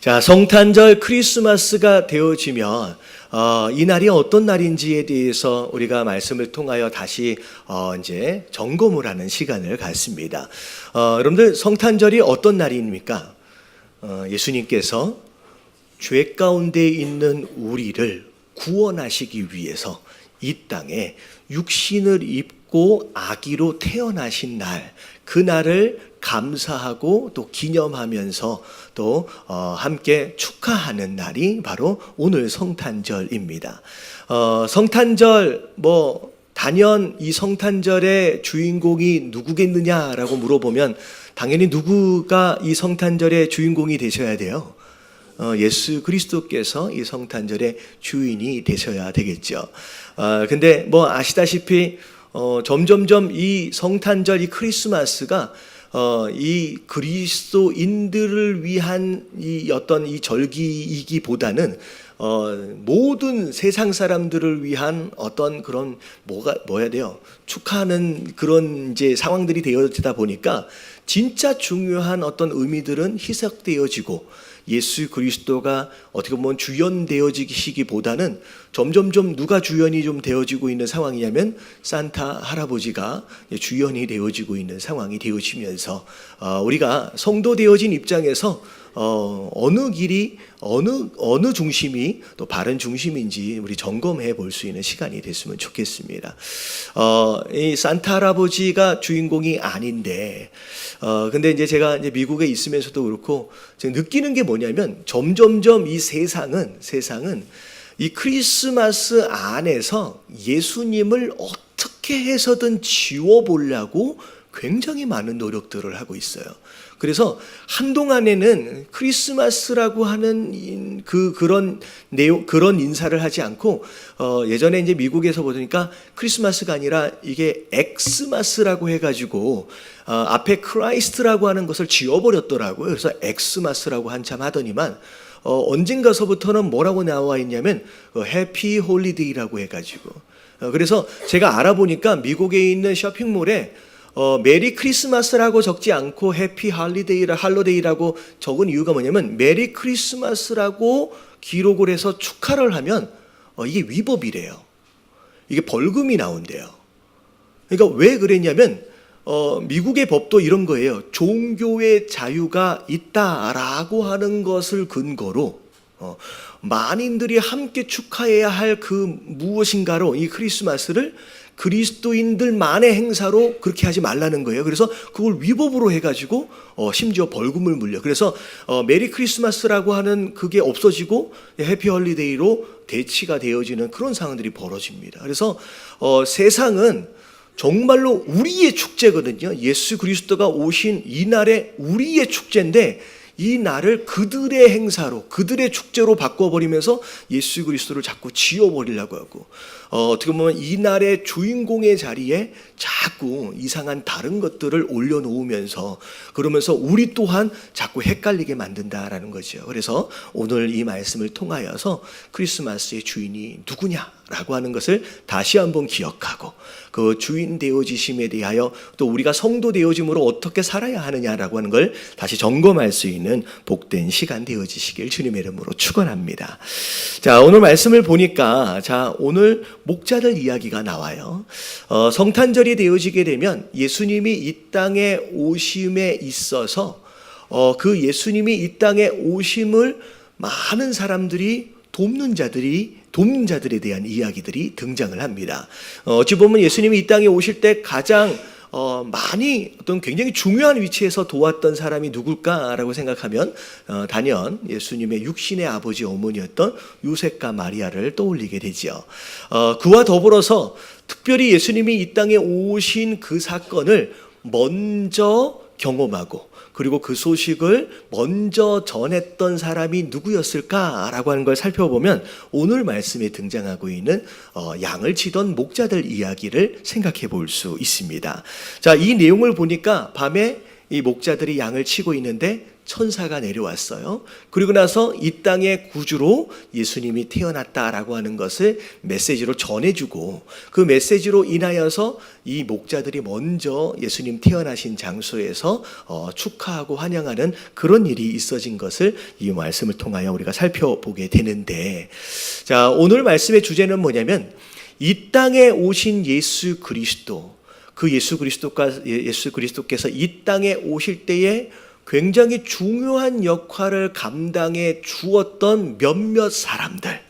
자, 성탄절 크리스마스가 되어지면 이 날이 어떤 날인지에 대해서 우리가 말씀을 통하여 다시 이제 점검을 하는 시간을 갖습니다. 여러분들 성탄절이 어떤 날입니까? 예수님께서 죄 가운데 있는 우리를 구원하시기 위해서 이 땅에 육신을 입고 아기로 태어나신 날, 그 날을 감사하고 또 기념하면서 또 함께 축하하는 날이 바로 오늘 성탄절입니다. 성탄절 단연 이 성탄절의 주인공이 누구겠느냐라고 물어보면 당연히 누구가 이 성탄절의 주인공이 되셔야 돼요. 예수 그리스도께서 이 성탄절의 주인이 되셔야 되겠죠. 근데 아시다시피 점점점 이 성탄절, 이 크리스마스가 이 그리스도인들을 위한 이 어떤 이 절기이기보다는 모든 세상 사람들을 위한 어떤 그런 뭐야 돼요? 축하하는 그런 이제 상황들이 되어지다 보니까 진짜 중요한 어떤 의미들은 희석되어지고 예수 그리스도가 어떻게 보면 주연되어지기보다는 점점점 누가 주연이 좀 되어지고 있는 상황이냐면 산타 할아버지가 주연이 되어지고 있는 상황이 되어지면서 우리가 성도 되어진 입장에서 어느 길이 어느 중심이 또 바른 중심인지 우리 점검해 볼 수 있는 시간이 됐으면 좋겠습니다. 이 산타 할아버지가 주인공이 아닌데 근데 이제 제가 이제 미국에 있으면서도 그렇고 제가 느끼는 게 뭐냐면 점점점 이 세상은 이 크리스마스 안에서 예수님을 어떻게 해서든 지워보려고 굉장히 많은 노력들을 하고 있어요. 그래서 한동안에는 크리스마스라고 하는 그런 인사를 하지 않고 예전에 이제 미국에서 보니까 크리스마스가 아니라 이게 엑스마스라고 해가지고 앞에 크라이스트라고 하는 것을 지워버렸더라고요. 그래서 엑스마스라고 한참 하더니만 언젠가서부터는 뭐라고 나와 있냐면 해피 홀리데이라고 해가지고 그래서 제가 알아보니까 미국에 있는 쇼핑몰에 메리 크리스마스라고 적지 않고 해피 할로데이라고 적은 이유가 뭐냐면 메리 크리스마스라고 기록을 해서 축하를 하면 이게 위법이래요. 이게 벌금이 나온대요. 그러니까 왜 그랬냐면 미국의 법도 이런 거예요. 종교의 자유가 있다라고 하는 것을 근거로 만인들이 함께 축하해야 할 그 무엇인가로 이 크리스마스를 그리스도인들만의 행사로 그렇게 하지 말라는 거예요. 그래서 그걸 위법으로 해가지고 심지어 벌금을 물려. 그래서 메리 크리스마스라고 하는 그게 없어지고 해피 홀리데이로 대치가 되어지는 그런 상황들이 벌어집니다. 그래서 세상은 정말로 우리의 축제거든요. 예수 그리스도가 오신 이 날에 우리의 축제인데 이 날을 그들의 행사로 그들의 축제로 바꿔버리면서 예수 그리스도를 자꾸 지워버리려고 하고 어떻게 보면 이 날의 주인공의 자리에 자꾸 이상한 다른 것들을 올려놓으면서 그러면서 우리 또한 자꾸 헷갈리게 만든다라는 거죠. 그래서 오늘 이 말씀을 통하여서 크리스마스의 주인이 누구냐라고 하는 것을 다시 한번 기억하고 그 주인 되어지심에 대하여 또 우리가 성도 되어짐으로 어떻게 살아야 하느냐라고 하는 걸 다시 점검할 수 있는 복된 시간 되어지시길 주님의 이름으로 축원합니다. 자, 오늘 말씀을 보니까 오늘 목자들 이야기가 나와요. 성탄절이 되어지게 되면 예수님이 이 땅에 오심에 있어서 그 예수님이 이 땅에 오심을 많은 사람들이 돕는 자들에 대한 이야기들이 등장을 합니다. 어찌 보면 예수님이 이 땅에 오실 때 가장 많이 어떤 굉장히 중요한 위치에서 도왔던 사람이 누굴까라고 생각하면 단연 예수님의 육신의 아버지 어머니였던 요셉과 마리아를 떠올리게 되죠. 그와 더불어서 특별히 예수님이 이 땅에 오신 그 사건을 먼저 경험하고 그리고 그 소식을 먼저 전했던 사람이 누구였을까라고 하는 걸 살펴보면 오늘 말씀에 등장하고 있는 양을 치던 목자들 이야기를 생각해 볼 수 있습니다. 자, 이 내용을 보니까 밤에 이 목자들이 양을 치고 있는데 천사가 내려왔어요. 그리고 나서 이 땅의 구주로 예수님이 태어났다라고 하는 것을 메시지로 전해주고, 그 메시지로 인하여서 이 목자들이 먼저 예수님 태어나신 장소에서 축하하고 환영하는 그런 일이 있어진 것을 이 말씀을 통하여 우리가 살펴보게 되는데, 자, 오늘 말씀의 주제는 뭐냐면 이 땅에 오신 예수 그리스도, 그 예수 그리스도께서 이 땅에 오실 때에 굉장히 중요한 역할을 감당해 주었던 몇몇 사람들,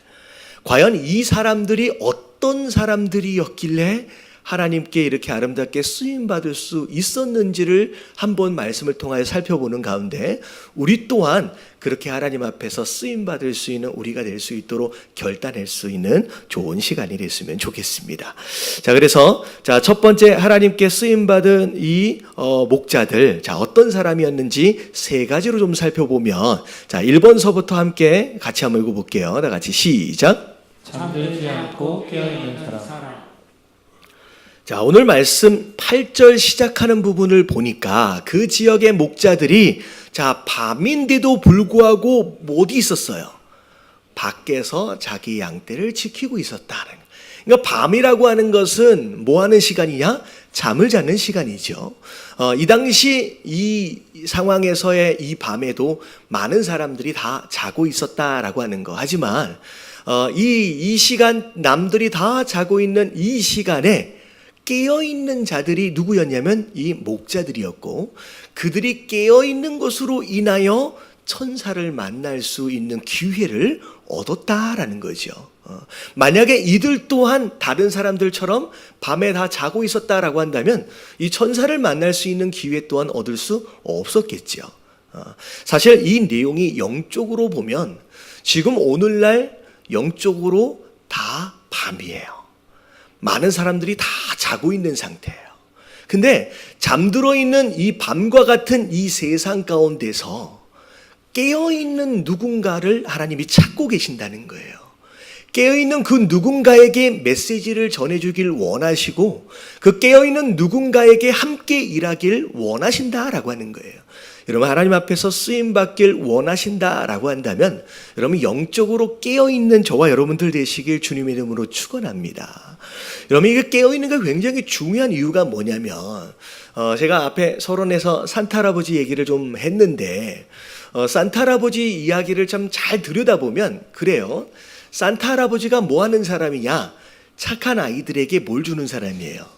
과연 이 사람들이 어떤 사람들이었길래 하나님께 이렇게 아름답게 쓰임받을 수 있었는지를 한번 말씀을 통하여 살펴보는 가운데, 우리 또한 그렇게 하나님 앞에서 쓰임받을 수 있는 우리가 될 수 있도록 결단할 수 있는 좋은 시간이 됐으면 좋겠습니다. 자, 그래서 첫 번째 하나님께 쓰임받은 이 목자들, 어떤 사람이었는지 세 가지로 좀 살펴보면, 1번서부터 함께 같이 한번 읽어볼게요. 다 같이 시작. 잠들지 않고 깨어있는 사람. 자, 오늘 말씀 8절 시작하는 부분을 보니까 그 지역의 목자들이 밤인데도 불구하고 어디 있었어요? 밖에서 자기 양떼를 지키고 있었다는. 그러니까 밤이라고 하는 것은 뭐 하는 시간이냐? 잠을 자는 시간이죠. 이 당시 이 상황에서의 이 밤에도 많은 사람들이 다 자고 있었다라고 하는 거. 하지만 이 시간, 남들이 다 자고 있는 이 시간에 깨어있는 자들이 누구였냐면 이 목자들이었고, 그들이 깨어있는 것으로 인하여 천사를 만날 수 있는 기회를 얻었다라는 거죠. 만약에 이들 또한 다른 사람들처럼 밤에 다 자고 있었다라고 한다면 이 천사를 만날 수 있는 기회 또한 얻을 수 없었겠죠. 사실 이 내용이 영적으로 보면 지금 오늘날 영적으로 다 밤이에요. 많은 사람들이 다 자고 있는 상태예요. 근데 잠들어 있는 이 밤과 같은 이 세상 가운데서 깨어있는 누군가를 하나님이 찾고 계신다는 거예요. 깨어있는 그 누군가에게 메시지를 전해주길 원하시고, 그 깨어있는 누군가에게 함께 일하길 원하신다라고 하는 거예요. 여러분, 하나님 앞에서 쓰임받길 원하신다라고 한다면 여러분 영적으로 깨어있는 저와 여러분들 되시길 주님의 이름으로 축원합니다. 여러분, 이게 깨어있는 게 굉장히 중요한 이유가 뭐냐면, 제가 앞에 서론에서 산타 할아버지 얘기를 좀 했는데, 산타 할아버지 이야기를 참 잘 들여다보면 그래요. 산타 할아버지가 뭐 하는 사람이냐? 착한 아이들에게 뭘 주는 사람이에요?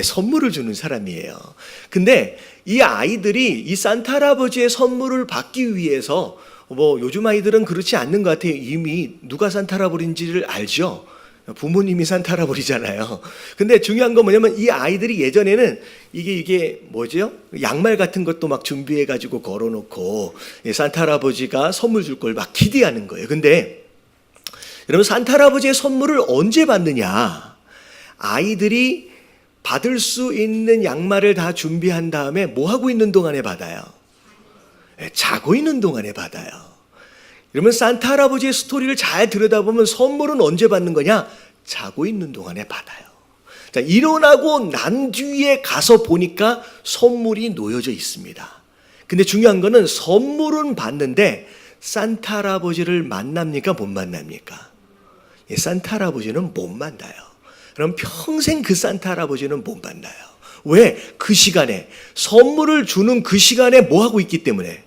선물을 주는 사람이에요. 근데 이 아이들이 이 산타 할아버지의 선물을 받기 위해서, 요즘 아이들은 그렇지 않는 것 같아요. 이미 누가 산타 할아버지인지를 알죠. 부모님이 산타 할아버지잖아요. 근데 중요한 건 뭐냐면 이 아이들이 예전에는 이게 뭐죠? 양말 같은 것도 막 준비해가지고 걸어놓고 산타 할아버지가 선물 줄 걸 막 기대하는 거예요. 근데 여러분, 산타 할아버지의 선물을 언제 받느냐? 아이들이 받을 수 있는 양말을 다 준비한 다음에 뭐 하고 있는 동안에 받아요? 자고 있는 동안에 받아요. 그러면 산타 할아버지의 스토리를 잘 들여다보면 선물은 언제 받는 거냐? 자고 있는 동안에 받아요. 자, 일어나고 난 뒤에 가서 보니까 선물이 놓여져 있습니다. 근데 중요한 거는 선물은 받는데 산타 할아버지를 만납니까? 못 만납니까? 산타 할아버지는 못 만나요. 그럼 평생 그 산타 할아버지는 못 만나요. 왜? 그 시간에, 선물을 주는 그 시간에 뭐 하고 있기 때문에?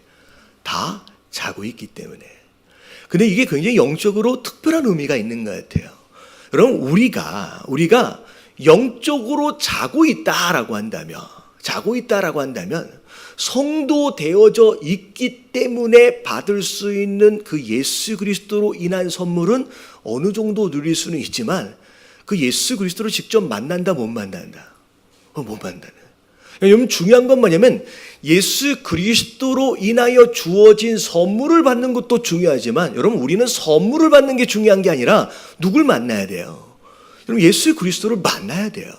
다 자고 있기 때문에. 근데 이게 굉장히 영적으로 특별한 의미가 있는 것 같아요. 여러분, 우리가 영적으로 자고 있다라고 한다면 성도 되어져 있기 때문에 받을 수 있는 그 예수 그리스도로 인한 선물은 어느 정도 누릴 수는 있지만, 그 예수 그리스도를 직접 만난다, 못 만난다? 못 만나는. 여러분, 중요한 건 뭐냐면 예수 그리스도로 인하여 주어진 선물을 받는 것도 중요하지만, 여러분, 우리는 선물을 받는 게 중요한 게 아니라 누굴 만나야 돼요? 여러분, 예수 그리스도를 만나야 돼요.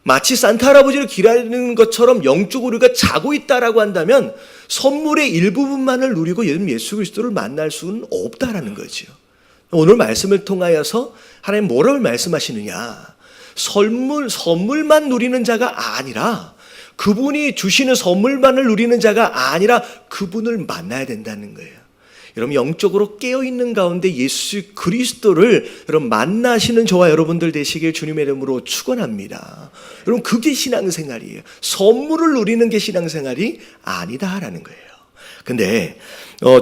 마치 산타 할아버지를 기다리는 것처럼 영적으로 우리가 자고 있다라고 한다면 선물의 일부분만을 누리고 예수 그리스도를 만날 수는 없다라는 거죠. 오늘 말씀을 통하여서 하나님 뭐라고 말씀하시느냐? 선물만 누리는 자가 아니라 그분이 주시는 선물만을 누리는 자가 아니라 그분을 만나야 된다는 거예요. 여러분, 영적으로 깨어있는 가운데 예수 그리스도를 여러분 만나시는 저와 여러분들 되시길 주님의 이름으로 축원합니다. 여러분, 그게 신앙생활이에요. 선물을 누리는 게 신앙생활이 아니다라는 거예요. 근데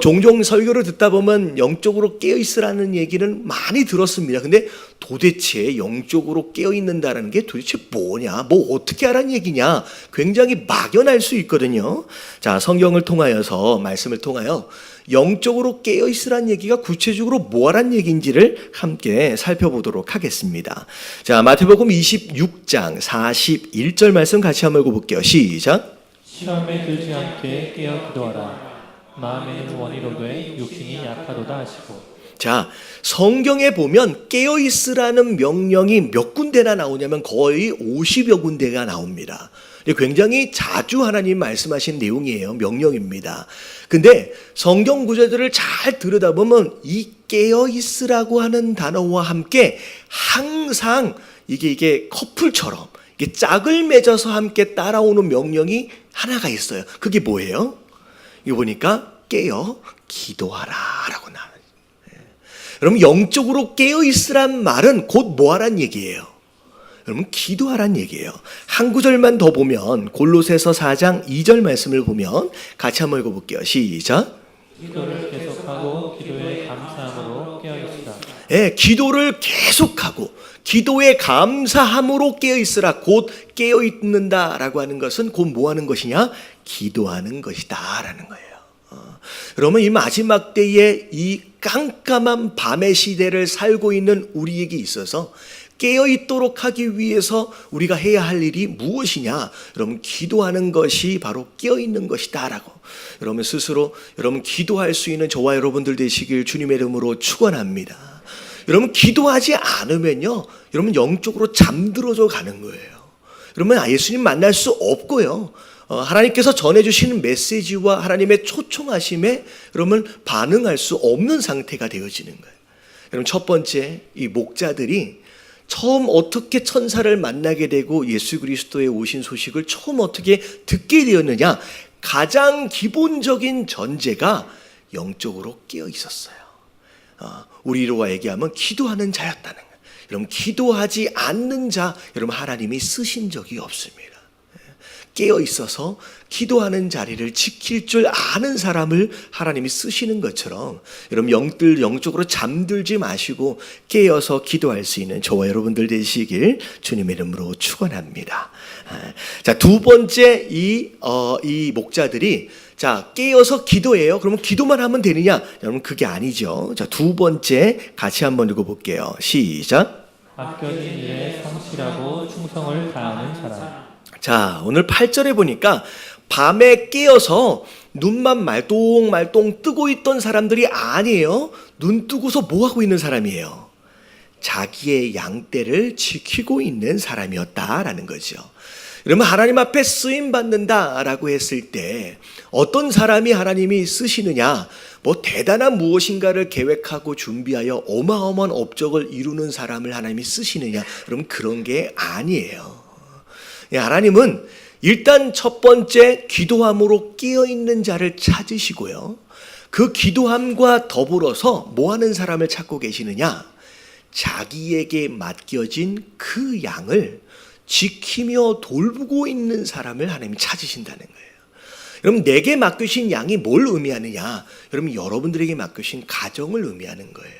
종종 설교를 듣다 보면 영적으로 깨어있으라는 얘기는 많이 들었습니다. 근데 도대체 영적으로 깨어있는다는 게 도대체 뭐냐, 뭐 어떻게 하라는 얘기냐, 굉장히 막연할 수 있거든요. 자, 성경을 통하여서, 말씀을 통하여 영적으로 깨어있으라는 얘기가 구체적으로 뭐라는 얘기인지를 함께 살펴보도록 하겠습니다. 자, 마태복음 26장 41절 말씀 같이 한번 읽어볼게요. 시작. 시험에 들지 않게 깨어 기도하라. 마음에는 원이로되 육신이 약하도다 하시고. 자, 성경에 보면 깨어있으라는 명령이 몇 군데나 나오냐면 거의 50여 군데가 나옵니다. 굉장히 자주 하나님 말씀하신 내용이에요. 명령입니다. 근데 성경 구절들을 잘 들여다보면 이 깨어있으라고 하는 단어와 함께 항상 이게 커플처럼 이게 짝을 맺어서 함께 따라오는 명령이 하나가 있어요. 그게 뭐예요? 이거 보니까 깨어 기도하라 라고 나와요. 여러분, 영적으로 깨어있으란 말은 곧 뭐하란 얘기예요? 여러분, 기도하란 얘기예요. 한 구절만 더 보면 골로새서 4장 2절 말씀을 보면 같이 한번 읽어볼게요. 시작. 기도를 계속하고 기도에 감사함으로 깨어있으라. 예, 기도를 계속하고 기도에 감사함으로 깨어있으라. 곧 깨어있는다라고 하는 것은 곧 뭐하는 것이냐? 기도하는 것이다 라는 거예요. 그러면 이 마지막 때에 이 깜깜한 밤의 시대를 살고 있는 우리에게 있어서 깨어있도록 하기 위해서 우리가 해야 할 일이 무엇이냐? 여러분, 기도하는 것이 바로 깨어있는 것이다 라고 여러분 스스로 여러분 기도할 수 있는 저와 여러분들 되시길 주님의 이름으로 축원합니다. 여러분, 기도하지 않으면요, 여러분 영적으로 잠들어져 가는 거예요. 여러분, 예수님 만날 수 없고요, 하나님께서 전해주시는 메시지와 하나님의 초청하심에 여러분 반응할 수 없는 상태가 되어지는 거예요. 여러분, 첫 번째, 이 목자들이 처음 어떻게 천사를 만나게 되고 예수 그리스도의 오신 소식을 처음 어떻게 듣게 되었느냐? 가장 기본적인 전제가 영적으로 깨어 있었어요. 우리로 얘기하면 기도하는 자였다는 거예요. 여러분, 기도하지 않는 자, 여러분 하나님이 쓰신 적이 없습니다. 깨어 있어서 기도하는 자리를 지킬 줄 아는 사람을 하나님이 쓰시는 것처럼 여러분 영적으로 잠들지 마시고 깨어서 기도할 수 있는 저와 여러분들 되시길 주님의 이름으로 축원합니다. 자, 두 번째, 이 목자들이 자, 깨어서 기도해요. 그러면 기도만 하면 되느냐? 여러분, 그게 아니죠. 자, 두 번째 같이 한번 읽어볼게요. 시작. 아껴진 일에 성실하고 충성을 다하는 사람. 자, 오늘 8절에 보니까 밤에 깨어서 눈만 말똥말똥 뜨고 있던 사람들이 아니에요. 눈 뜨고서 뭐하고 있는 사람이에요? 자기의 양떼를 지키고 있는 사람이었다라는 거죠. 여러분, 하나님 앞에 쓰임받는다라고 했을 때 어떤 사람이 하나님이 쓰시느냐? 뭐 대단한 무엇인가를 계획하고 준비하여 어마어마한 업적을 이루는 사람을 하나님이 쓰시느냐? 여러분, 그런 게 아니에요. 하나님은 일단 첫 번째 기도함으로 깨어있는 자를 찾으시고요, 그 기도함과 더불어서 뭐 하는 사람을 찾고 계시느냐? 자기에게 맡겨진 그 양을 지키며 돌보고 있는 사람을 하나님이 찾으신다는 거예요. 여러분, 내게 맡기신 양이 뭘 의미하느냐? 여러분, 여러분들에게 맡기신 가정을 의미하는 거예요.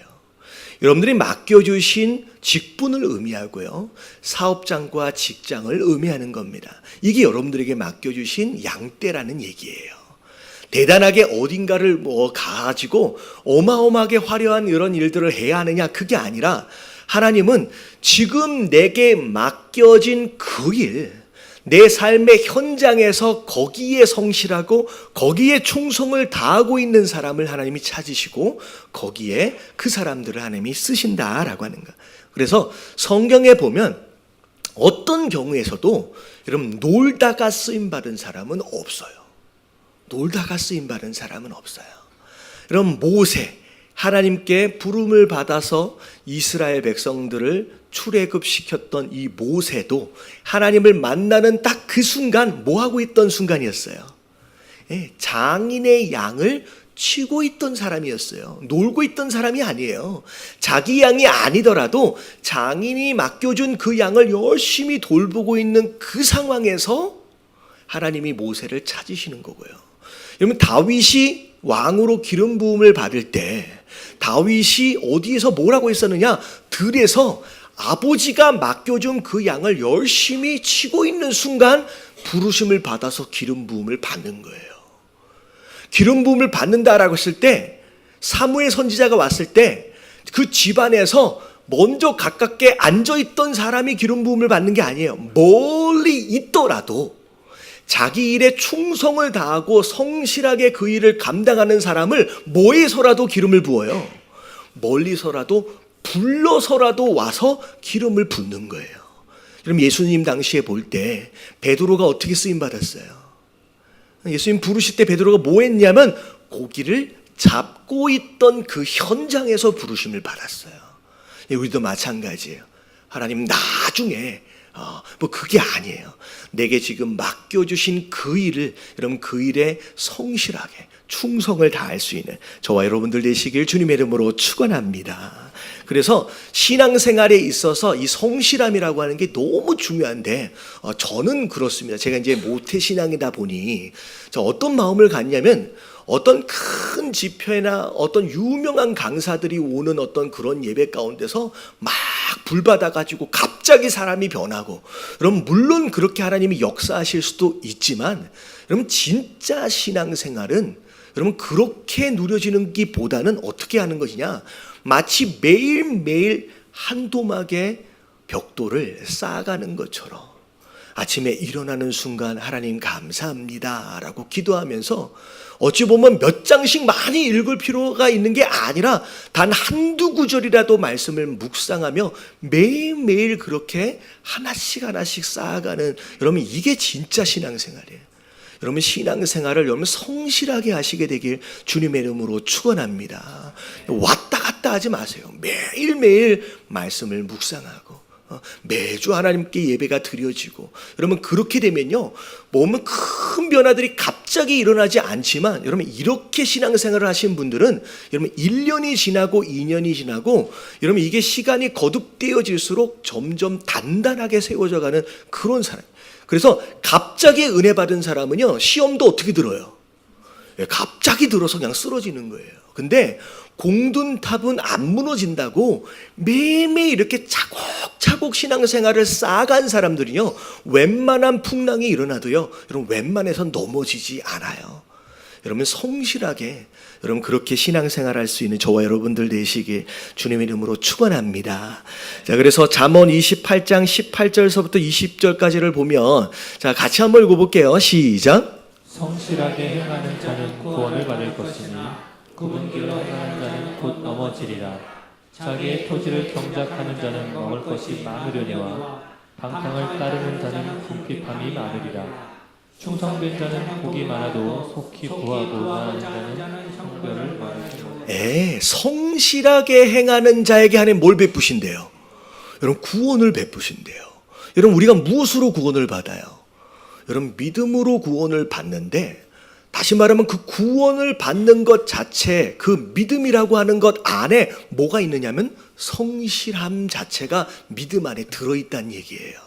여러분들이 맡겨주신 직분을 의미하고요, 사업장과 직장을 의미하는 겁니다. 이게 여러분들에게 맡겨주신 양떼라는 얘기예요. 대단하게 어딘가를 가지고 어마어마하게 화려한 이런 일들을 해야 하느냐? 그게 아니라 하나님은 지금 내게 맡겨진 그 일, 내 삶의 현장에서 거기에 성실하고 거기에 충성을 다하고 있는 사람을 하나님이 찾으시고 거기에 그 사람들을 하나님이 쓰신다라고 하는 거. 그래서 성경에 보면 어떤 경우에서도 여러분 놀다가 쓰임받은 사람은 없어요. 놀다가 쓰임받은 사람은 없어요. 여러분, 모세, 하나님께 부름을 받아서 이스라엘 백성들을 출애굽시켰던 이 모세도 하나님을 만나는 딱 그 순간 뭐 하고 있던 순간이었어요? 장인의 양을 치고 있던 사람이었어요. 놀고 있던 사람이 아니에요. 자기 양이 아니더라도 장인이 맡겨준 그 양을 열심히 돌보고 있는 그 상황에서 하나님이 모세를 찾으시는 거고요. 여러분, 다윗이 왕으로 기름 부음을 받을 때 다윗이 어디에서 뭐라고 했었느냐? 들에서 아버지가 맡겨준 그 양을 열심히 치고 있는 순간 부르심을 받아서 기름 부음을 받는 거예요. 기름 부음을 받는다라고 했을 때 사무엘 선지자가 왔을 때 그 집안에서 먼저 가깝게 앉아있던 사람이 기름 부음을 받는 게 아니에요. 멀리 있더라도 자기 일에 충성을 다하고 성실하게 그 일을 감당하는 사람을 뭐에서라도 기름을 부어요. 멀리서라도 불러서라도 와서 기름을 붓는 거예요. 그럼 예수님 당시에 볼 때 베드로가 어떻게 쓰임 받았어요? 예수님 부르실 때 베드로가 뭐 했냐면 고기를 잡고 있던 그 현장에서 부르심을 받았어요. 우리도 마찬가지예요. 하나님 나중에 뭐 그게 아니에요. 내게 지금 맡겨주신 그 일을 여러분 그 일에 성실하게 충성을 다할 수 있는 저와 여러분들 되시길 주님의 이름으로 축원합니다. 그래서 신앙생활에 있어서 이 성실함이라고 하는 게 너무 중요한데 저는 그렇습니다. 제가 이제 모태신앙이다 보니 어떤 마음을 갖냐면 어떤 큰 집회나 어떤 유명한 강사들이 오는 어떤 그런 예배 가운데서 막 불받아가지고 갑자기 사람이 변하고 그럼 물론 그렇게 하나님이 역사하실 수도 있지만 여러분 진짜 신앙생활은 여러분 그렇게 누려지는 것보다는 어떻게 하는 것이냐 마치 매일매일 한 도막의 벽돌을 쌓아가는 것처럼 아침에 일어나는 순간 하나님 감사합니다 라고 기도하면서 어찌 보면 몇 장씩 많이 읽을 필요가 있는 게 아니라 단 한두 구절이라도 말씀을 묵상하며 매일매일 그렇게 하나씩 하나씩 쌓아가는 여러분 이게 진짜 신앙생활이에요. 여러분 신앙생활을 여러분 성실하게 하시게 되길 주님의 이름으로 축원합니다. 왔다 갔다 하지 마세요. 매일매일 말씀을 묵상하고 매주 하나님께 예배가 드려지고 여러분 그렇게 되면요 몸은 큰 변화들이 갑자기 일어나지 않지만 여러분 이렇게 신앙생활을 하신 분들은 여러분 1년이 지나고 2년이 지나고 여러분 이게 시간이 거듭되어질수록 점점 단단하게 세워져 가는 그런 사람. 그래서 갑자기 은혜 받은 사람은요 시험도 어떻게 들어요? 갑자기 들어서 그냥 쓰러지는 거예요. 근데 공든 탑은 안 무너진다고 매일매일 이렇게 차곡차곡 신앙생활을 쌓아간 사람들이요 웬만한 풍랑이 일어나도요 여러분 웬만해선 넘어지지 않아요. 여러분 성실하게 여러분 그렇게 신앙생활할 수 있는 저와 여러분들 되시길 주님의 이름으로 축원합니다. 자, 그래서 잠언 28장 18절서부터 20절까지를 보면 자 같이 한번 읽어볼게요. 시작. 성실하게 행하는 자는 구원을 받을 것이니 굽은 길로 행하는 자는 곧 넘어지리라. 자기의 토지를 경작하는 자는 먹을 것이 많으려니와 방탕을 따르는 자는 궁핍함이 많으리라. 충성된 자는 복이 많아도 속히 구하고 나아는 자는 성별을 말하지 못하리라. 성실하게 행하는 자에게 하나님 뭘 베푸신대요? 여러분 구원을 베푸신대요. 여러분 우리가 무엇으로 구원을 받아요? 여러분 믿음으로 구원을 받는데 다시 말하면 그 구원을 받는 것 자체 그 믿음이라고 하는 것 안에 뭐가 있느냐면 성실함 자체가 믿음 안에 들어있다는 얘기예요.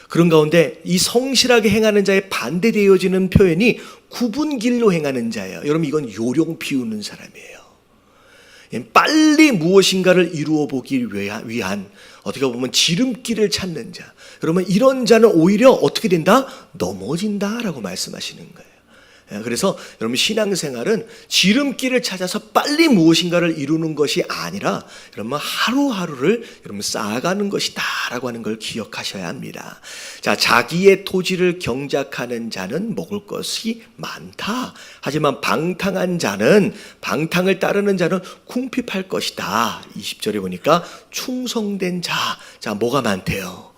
그런 가운데 이 성실하게 행하는 자의 반대되어지는 표현이 굽은 길로 행하는 자예요. 여러분 이건 요령 피우는 사람이에요. 빨리 무엇인가를 이루어 보기 위한 어떻게 보면 지름길을 찾는 자. 그러면 이런 자는 오히려 어떻게 된다? 넘어진다라고 말씀하시는 거예요. 그래서 여러분 신앙생활은 지름길을 찾아서 빨리 무엇인가를 이루는 것이 아니라 여러분 하루하루를 여러분 쌓아가는 것이다라고 하는 걸 기억하셔야 합니다. 자, 자기의 토지를 경작하는 자는 먹을 것이 많다. 하지만 방탕한 자는 방탕을 따르는 자는 궁핍할 것이다. 20절에 보니까 충성된 자. 자, 뭐가 많대요?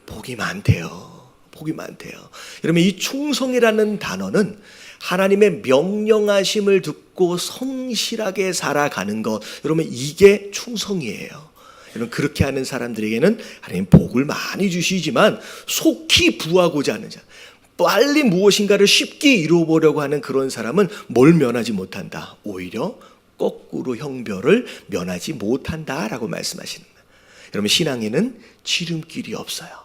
복이 많대요. 복이 많대요. 여러분 이 충성이라는 단어는 하나님의 명령하심을 듣고 성실하게 살아가는 것, 여러분 이게 충성이에요. 여러분 그렇게 하는 사람들에게는 하나님 복을 많이 주시지만 속히 부하고자 하는 자, 빨리 무엇인가를 쉽게 이루어보려고 하는 그런 사람은 뭘 면하지 못한다? 오히려 거꾸로 형벌을 면하지 못한다라고 말씀하시는 거예요. 여러분 신앙에는 지름길이 없어요.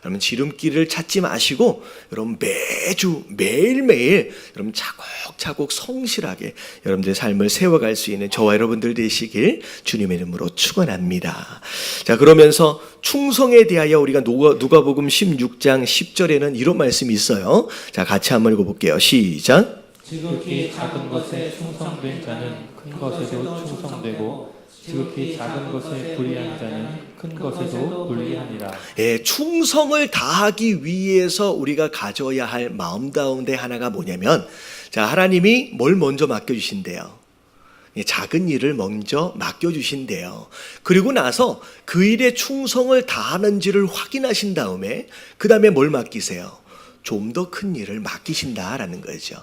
여러분 지름길을 찾지 마시고 여러분 매주 매일매일 여러분 차곡차곡 성실하게 여러분들의 삶을 세워갈 수 있는 저와 여러분들 되시길 주님의 이름으로 축원합니다. 자, 그러면서 충성에 대하여 우리가 누가복음 16장 10절에는 이런 말씀이 있어요. 자, 같이 한번 읽어볼게요. 시작. 지극히 작은 것에 충성된 자는 큰 것에도 충성되고 지극히 작은 것에 불의한 자는 큰 것에도 불의하니라. 예, 충성을 다하기 위해서 우리가 가져야 할 마음 가운데 하나가 뭐냐면, 자, 하나님이 뭘 먼저 맡겨주신대요. 작은 일을 먼저 맡겨주신대요. 그리고 나서 그 일에 충성을 다하는지를 확인하신 다음에 그 다음에 뭘 맡기세요? 좀 더 큰 일을 맡기신다라는 거죠.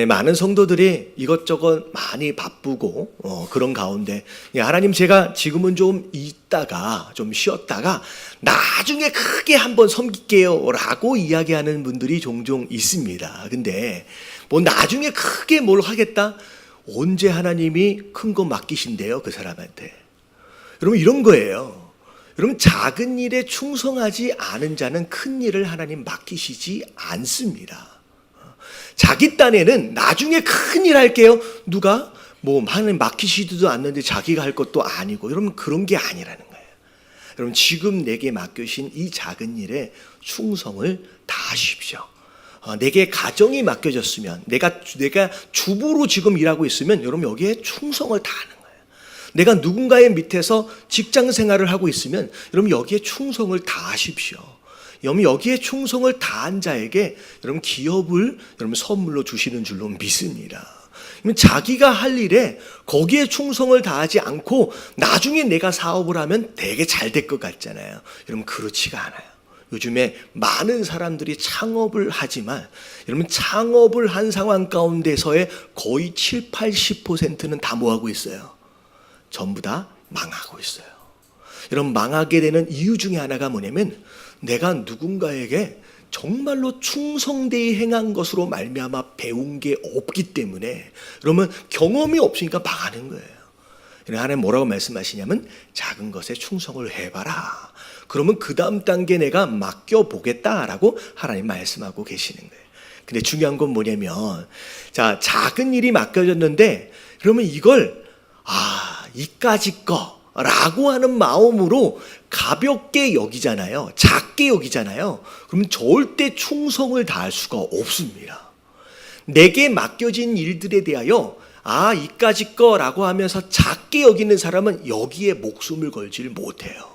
많은 성도들이 이것저것 많이 바쁘고 그런 가운데 하나님 제가 지금은 좀 있다가 좀 쉬었다가 나중에 크게 한번 섬길게요 라고 이야기하는 분들이 종종 있습니다. 근데 뭐 나중에 크게 뭘 하겠다? 언제 하나님이 큰 거 맡기신대요 그 사람한테. 여러분 이런 거예요. 여러분 작은 일에 충성하지 않은 자는 큰 일을 하나님 맡기시지 않습니다. 자기 딴에는 나중에 큰 일 할게요. 누가 뭐 하나님 맡기시지도 않는데 자기가 할 것도 아니고 여러분 그런 게 아니라는 거예요. 여러분 지금 내게 맡겨신 이 작은 일에 충성을 다하십시오. 내게 가정이 맡겨졌으면 내가 주부로 지금 일하고 있으면 여러분 여기에 충성을 다하는 거예요. 내가 누군가의 밑에서 직장 생활을 하고 있으면 여러분 여기에 충성을 다하십시오. 여러분 여기에 충성을 다한 자에게 여러분 기업을 여러분 선물로 주시는 줄로 믿습니다. 자기가 할 일에 거기에 충성을 다하지 않고 나중에 내가 사업을 하면 되게 잘 될 것 같잖아요. 여러분 그렇지가 않아요. 요즘에 많은 사람들이 창업을 하지만 여러분 창업을 한 상황 가운데서의 거의 7, 80%는 다 뭐하고 있어요? 전부 다 망하고 있어요. 여러분 망하게 되는 이유 중에 하나가 뭐냐면 내가 누군가에게 정말로 충성되이 행한 것으로 말미암아 배운 게 없기 때문에 그러면 경험이 없으니까 망하는 거예요. 하나님 뭐라고 말씀하시냐면 작은 것에 충성을 해봐라. 그러면 그 다음 단계 내가 맡겨보겠다라고 하나님 말씀하고 계시는 거예요. 근데 중요한 건 뭐냐면 자 작은 일이 맡겨졌는데 그러면 이걸 이까짓 거라고 하는 마음으로 가볍게 여기잖아요. 작게 여기잖아요. 그러면 절대 충성을 다할 수가 없습니다. 내게 맡겨진 일들에 대하여 이까짓 거라고 하면서 작게 여기는 사람은 여기에 목숨을 걸지를 못해요.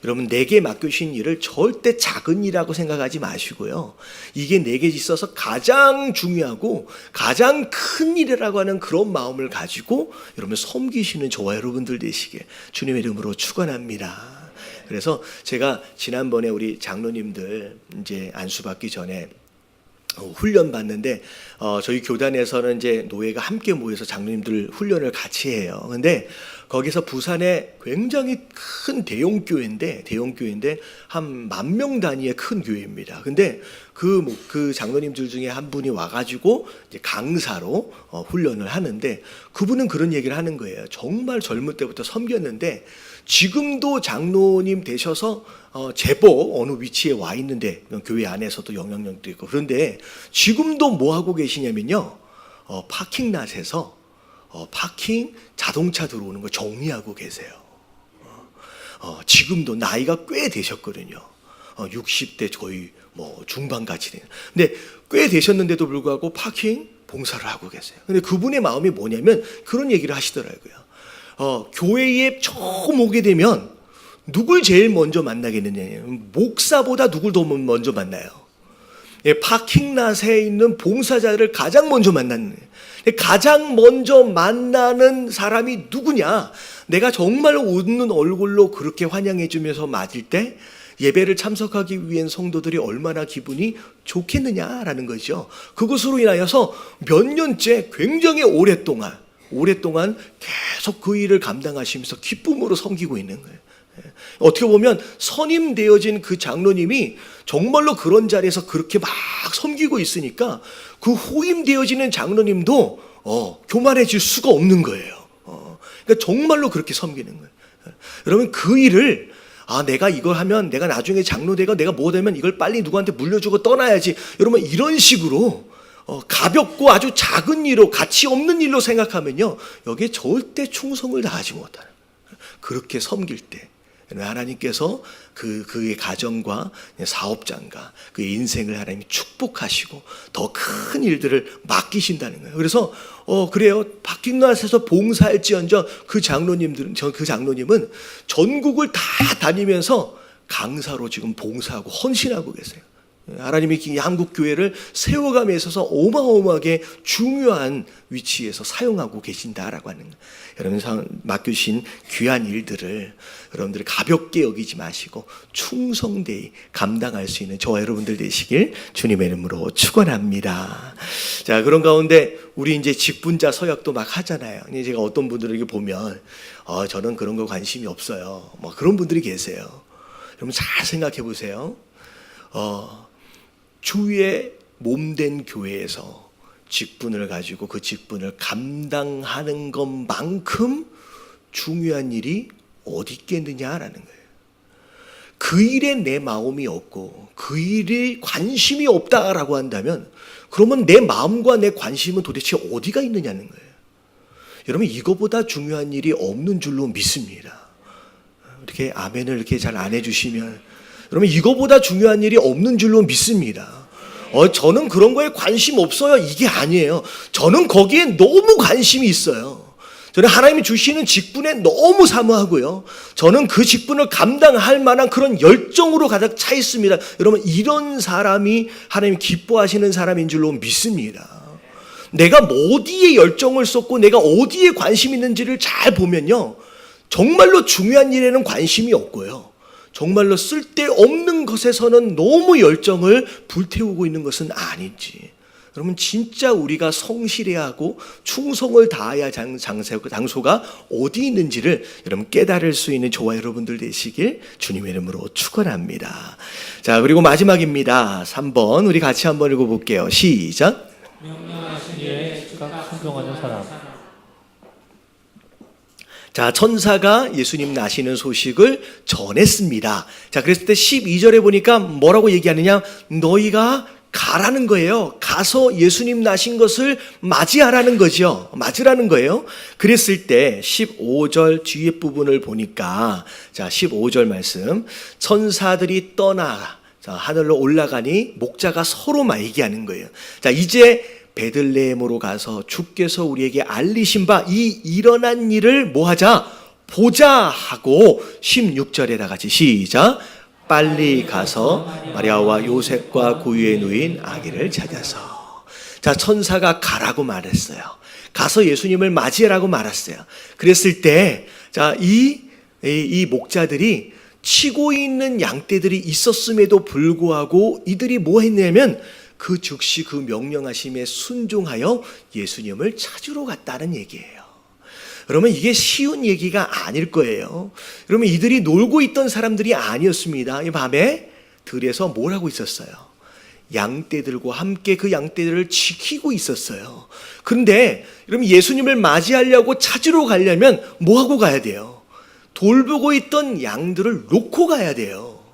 여러분 내게 맡겨주신 일을 절대 작은 일이라고 생각하지 마시고요. 이게 내게 있어서 가장 중요하고 가장 큰 일이라고 하는 그런 마음을 가지고 여러분 섬기시는 저와 여러분들 되시길 주님의 이름으로 축원합니다. 그래서 제가 지난번에 우리 장로님들 이제 안수받기 전에 훈련 받는데 저희 교단에서는 이제 노예가 함께 모여서 장로님들 훈련을 같이 해요. 근데 거기서 부산에 굉장히 큰 대형 교회인데 한 10,000명 단위의 큰 교회입니다. 근데 그 장로님들 중에 한 분이 와가지고 이제 강사로 훈련을 하는데 그분은 그런 얘기를 하는 거예요. 정말 젊을 때부터 섬겼는데 지금도 장로님 되셔서 제법 어느 위치에 와 있는데 교회 안에서도 영향력도 있고 그런데 지금도 뭐 하고 계시냐면요 파킹랏에서 파킹 자동차 들어오는 거 정리하고 계세요. 지금도 나이가 꽤 되셨거든요. 60대 거의 뭐 중반까지 되는. 근데 꽤 되셨는데도 불구하고 파킹 봉사를 하고 계세요. 근데 그분의 마음이 뭐냐면 그런 얘기를 하시더라고요. 교회에 처음 오게 되면 누굴 제일 먼저 만나겠느냐? 목사보다 누굴 더 먼저 만나요? 파킹랏에 있는 봉사자들을 가장 먼저 만나는 거예요. 가장 먼저 만나는 사람이 누구냐? 내가 정말 웃는 얼굴로 그렇게 환영해 주면서 맞을 때 예배를 참석하기 위한 성도들이 얼마나 기분이 좋겠느냐라는 거죠. 그것으로 인하여서 몇 년째 굉장히 오랫동안 계속 그 일을 감당하시면서 기쁨으로 섬기고 있는 거예요. 어떻게 보면 선임되어진 그 장로님이 정말로 그런 자리에서 그렇게 막 섬기고 있으니까 그 후임되어지는 장로님도 교만해질 수가 없는 거예요. 그러니까 정말로 그렇게 섬기는 거예요. 여러분, 그 일을 내가 이걸 하면 내가 나중에 장로되고 내가 뭐 되면 이걸 빨리 누구한테 물려주고 떠나야지, 여러분 이런 식으로 가볍고 아주 작은 일로, 가치 없는 일로 생각하면요, 여기에 절대 충성을 다하지 못하는, 그렇게 섬길 때 하나님께서 그의 가정과 사업장과 그의 인생을 하나님이 축복하시고 더 큰 일들을 맡기신다는 거예요. 그래서 그래요. 바뀐낫에서 봉사할지언정 그 장로님은 전국을 다 다니면서 강사로 지금 봉사하고 헌신하고 계세요. 하나님이 이 한국 교회를 세워감에 있어서 어마어마하게 중요한 위치에서 사용하고 계신다라고 하는 거예요. 여러분, 맡겨주신 귀한 일들을 여러분들이 가볍게 여기지 마시고 충성되이 감당할 수 있는 저와 여러분들 되시길 주님의 이름으로 축원합니다. 자, 그런 가운데 우리 이제 직분자 서약도 막 하잖아요. 제가 어떤 분들에게 보면 저는 그런 거 관심이 없어요, 뭐 그런 분들이 계세요. 여러분 잘 생각해 보세요. 주의 몸된 교회에서 직분을 가지고 그 직분을 감당하는 것만큼 중요한 일이 어디 있겠느냐라는 거예요. 그 일에 내 마음이 없고 그 일에 관심이 없다라고 한다면 그러면 내 마음과 내 관심은 도대체 어디가 있느냐는 거예요. 여러분, 이거보다 중요한 일이 없는 줄로 믿습니다. 이렇게 아멘을 이렇게 잘 안 해주시면, 여러분 이거보다 중요한 일이 없는 줄로 믿습니다. 저는 그런 거에 관심 없어요, 이게 아니에요. 저는 거기에 너무 관심이 있어요. 저는 하나님이 주시는 직분에 너무 사모하고요, 저는 그 직분을 감당할 만한 그런 열정으로 가득 차 있습니다. 여러분, 이런 사람이 하나님이 기뻐하시는 사람인 줄로 믿습니다. 내가 어디에 열정을 쏟고 내가 어디에 관심 있는지를 잘 보면요, 정말로 중요한 일에는 관심이 없고요, 정말로 쓸데없는 것에서는 너무 열정을 불태우고 있는 것은 아닌지, 여러분 진짜 우리가 성실해야 하고 충성을 다해야 할 장소가 어디 있는지를 여러분 깨달을 수 있는 저와 여러분들 되시길 주님의 이름으로 축원합니다. 자, 그리고 마지막입니다. 3번 우리 같이 한번 읽어볼게요. 시작. 명령하신 일에 즉각 순종하는 사람. 자, 천사가 예수님 나시는 소식을 전했습니다. 자, 그랬을 때 12절에 보니까 뭐라고 얘기하느냐? 너희가 가라는 거예요. 가서 예수님 나신 것을 맞이하라는 거죠. 맞으라는 거예요. 그랬을 때 15절 뒤에 부분을 보니까, 자, 15절 말씀, 천사들이 떠나 하늘로 올라가니 목자가 서로 막 얘기하는 거예요. 자, 이제 베들레헴으로 가서 주께서 우리에게 알리신 바 이 일어난 일을 뭐하자? 보자 하고 16절에다 같이 시작. 빨리 가서 마리아와 요셉과 고유에 누인 아기를 찾아서. 자, 천사가 가라고 말했어요. 가서 예수님을 맞이하라고 말했어요. 그랬을 때, 자, 이 목자들이 치고 있는 양떼들이 있었음에도 불구하고 이들이 뭐 했냐면 그 즉시 그 명령하심에 순종하여 예수님을 찾으러 갔다는 얘기예요. 여러분, 이게 쉬운 얘기가 아닐 거예요. 여러분, 이들이 놀고 있던 사람들이 아니었습니다. 이 밤에 들에서 뭘 하고 있었어요? 양떼들과 함께 그 양떼들을 지키고 있었어요. 그런데 여러분, 예수님을 맞이하려고 찾으러 가려면 뭐 하고 가야 돼요? 돌보고 있던 양들을 놓고 가야 돼요.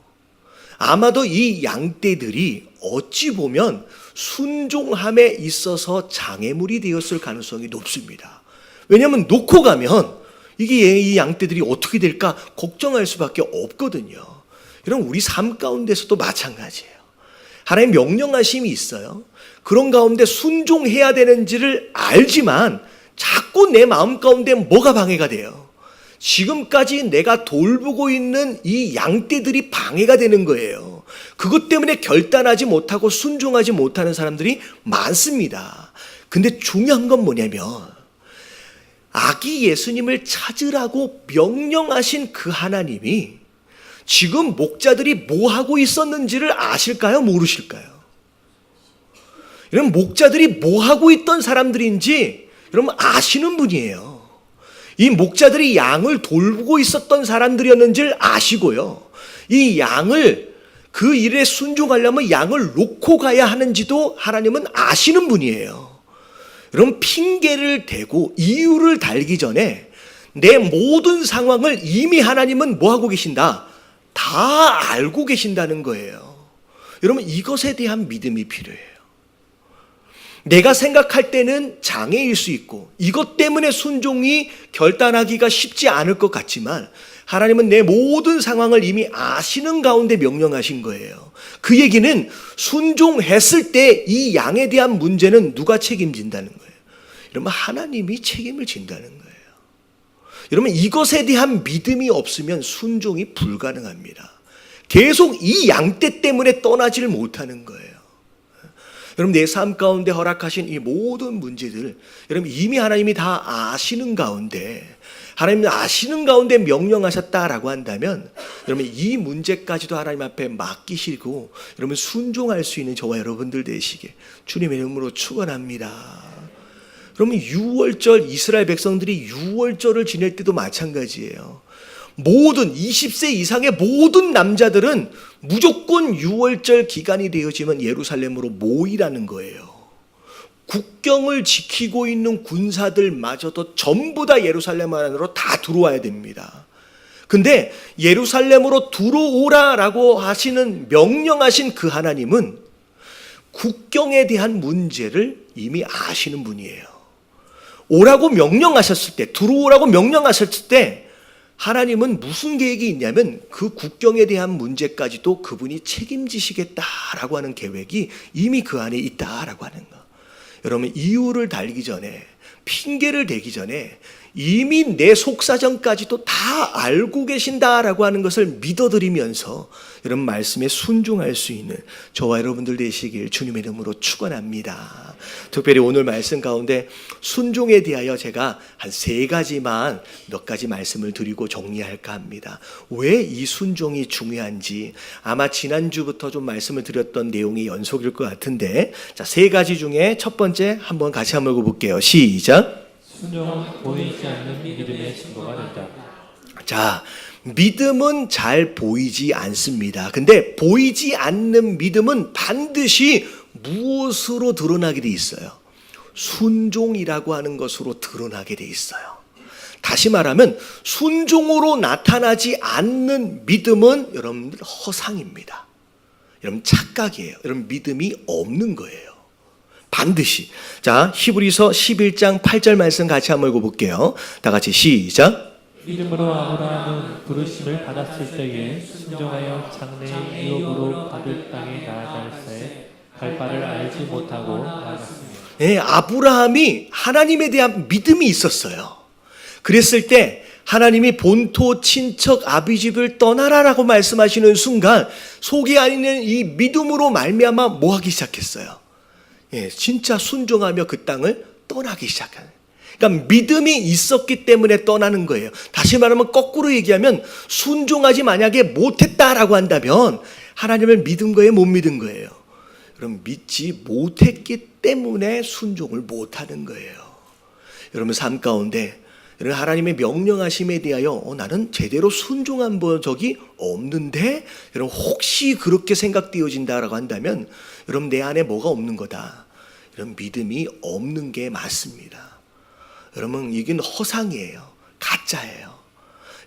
아마도 이 양떼들이 어찌 보면 순종함에 있어서 장애물이 되었을 가능성이 높습니다. 왜냐하면 놓고 가면 이게 이 양떼들이 어떻게 될까 걱정할 수밖에 없거든요. 여러분, 우리 삶 가운데서도 마찬가지예요. 하나님 명령하심이 있어요. 그런 가운데 순종해야 되는지를 알지만 자꾸 내 마음 가운데 뭐가 방해가 돼요? 지금까지 내가 돌보고 있는 이 양떼들이 방해가 되는 거예요. 그것 때문에 결단하지 못하고 순종하지 못하는 사람들이 많습니다. 근데 중요한 건 뭐냐면 아기 예수님을 찾으라고 명령하신 그 하나님이 지금 목자들이 뭐 하고 있었는지를 아실까요? 모르실까요? 여러분, 목자들이 뭐 하고 있던 사람들인지 여러분 아시는 분이에요. 이 목자들이 양을 돌보고 있었던 사람들이었는지를 아시고요. 이 양을 그 일에 순종하려면 양을 놓고 가야 하는지도 하나님은 아시는 분이에요. 여러분, 핑계를 대고 이유를 달기 전에 내 모든 상황을 이미 하나님은 뭐 하고 계신다? 다 알고 계신다는 거예요. 여러분, 이것에 대한 믿음이 필요해요. 내가 생각할 때는 장애일 수 있고 이것 때문에 순종이 결단하기가 쉽지 않을 것 같지만 하나님은 내 모든 상황을 이미 아시는 가운데 명령하신 거예요. 그 얘기는 순종했을 때 이 양에 대한 문제는 누가 책임진다는 거예요? 여러분, 하나님이 책임을 진다는 거예요. 여러분, 이것에 대한 믿음이 없으면 순종이 불가능합니다. 계속 이 양떼 때문에 떠나지를 못하는 거예요. 여러분, 내 삶 가운데 허락하신 이 모든 문제들, 여러분 이미 하나님이 다 아시는 가운데, 하나님은 아시는 가운데 명령하셨다라고 한다면 여러분 이 문제까지도 하나님 앞에 맡기시고 여러분 순종할 수 있는 저와 여러분들 되시게 주님의 이름으로 축원합니다. 그러면 유월절, 이스라엘 백성들이 유월절을 지낼 때도 마찬가지예요. 모든 20세 이상의 모든 남자들은 무조건 유월절 기간이 되어지면 예루살렘으로 모이라는 거예요. 국경을 지키고 있는 군사들마저도 전부 다 예루살렘 안으로 다 들어와야 됩니다. 근데 예루살렘으로 들어오라라고 하시는 명령하신 그 하나님은 국경에 대한 문제를 이미 아시는 분이에요. 오라고 명령하셨을 때, 들어오라고 명령하셨을 때 하나님은 무슨 계획이 있냐면 그 국경에 대한 문제까지도 그분이 책임지시겠다라고 하는 계획이 이미 그 안에 있다라고 하는 거. 여러분, 이유를 달기 전에, 핑계를 대기 전에 이미 내 속사정까지도 다 알고 계신다라고 하는 것을 믿어드리면서 여러분 말씀에 순종할 수 있는 저와 여러분들 되시길 주님의 이름으로 축원합니다. 특별히 오늘 말씀 가운데 순종에 대하여 제가 한 3가지만 몇 가지 말씀을 드리고 정리할까 합니다. 왜 이 순종이 중요한지 아마 지난주부터 좀 말씀을 드렸던 내용의 연속일 것 같은데, 자, 3가지 중에 첫 번째 한번 같이 한번 읽어볼게요. 시작. 순종은 보이지 않는 믿음의 증거가 된다. 자, 믿음은 잘 보이지 않습니다. 근데 보이지 않는 믿음은 반드시 무엇으로 드러나게 돼 있어요? 순종이라고 하는 것으로 드러나게 돼 있어요. 다시 말하면 순종으로 나타나지 않는 믿음은 여러분들 허상입니다. 여러분 착각이에요. 여러분 믿음이 없는 거예요. 반드시. 자, 히브리서 11장 8절 말씀 같이 한번 읽어볼게요. 다 같이 시작. 믿음으로 아브라함은 부르심을 받았을 때에 순종하여 장래의 유업으로 받을 땅에 나아갈새 갈 바를 알지 못하고 나아갔습니다. 네, 아브라함이 하나님에 대한 믿음이 있었어요. 그랬을 때 하나님이 본토 친척 아비집을 떠나라라고 말씀하시는 순간 속이 아니는 이 믿음으로 말미암아 뭐 하기 시작했어요? 예, 진짜 순종하며 그 땅을 떠나기 시작하는. 그러니까 믿음이 있었기 때문에 떠나는 거예요. 다시 말하면 거꾸로 얘기하면 순종하지 만약에 못했다라고 한다면 하나님을 믿은 거예요, 못 믿은 거예요? 그럼 믿지 못했기 때문에 순종을 못하는 거예요. 여러분 삶 가운데 여러분 하나님의 명령하심에 대하여 나는 제대로 순종한 적이 없는데 여러분 혹시 그렇게 생각되어진다라고 한다면 여러분 내 안에 뭐가 없는 거다. 여러분 믿음이 없는 게 맞습니다. 여러분 이건 허상이에요. 가짜예요.